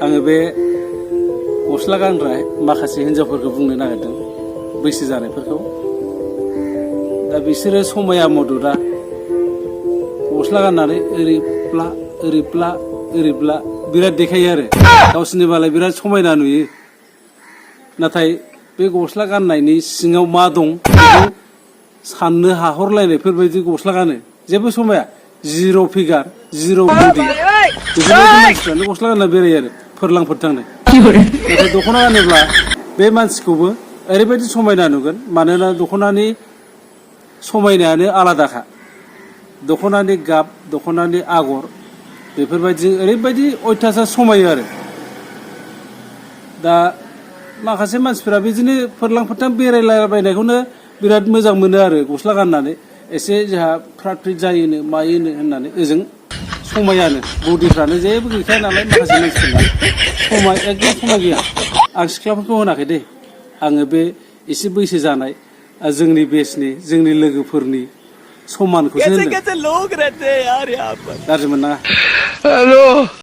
आङो बे गस्ला गानग्रा माखासे हिन्जावफोरखौ बुंनो नागिरदों बैसो जानायफोरखौ दा बिसोरो समाया मददा गस्ला गाननानै ओरैब्ला बिराद देखायो आरो गावसोरनि मालाय बिराद समायना नुयो नाथाय बे गस्ला गाननायनि सिङाव मा दं बेखौ साननो हाहरलायनायफोरबायदि गस्ला गानो जेबो समाया जिर' फिगार जिर' बडि बेफोरबायदि मानसिफ्रानो गस्ला गानना बेरायो आरो फोरलांफोर थांनो नाथाय दख'ना गानोब्ला बे मानसिखौबो ओरैबायदि समायना नुगोन मानोना दख'नानि समायनायानो आलादाखा दख'नानि गाब दख'नानि आगर बेफोरबायदि ओरैबायदि अयथासार समायो आरो दा माखासे मानसिफोरा बिदिनो फोरलांफोरथां बेरायलाबायनायखौनो बिराद मोजां मोनो आरो गस्ला गाननानै एसे जोंहा फ्रात फ्रिट जायोनो मायोनो होननानै ओजों समायानो बडिफ्रानो जेबो गैखाया नालाय माखासे मानसिफोरना एकदम समाय गैया आं सिख्लाफोरखौ होनाखै दे आङो बे एसे बैसो जानाय जोंनि बेचनि जोंनि लोगोफोरनि समानखौसो होनदों गाज्रि मोननाङा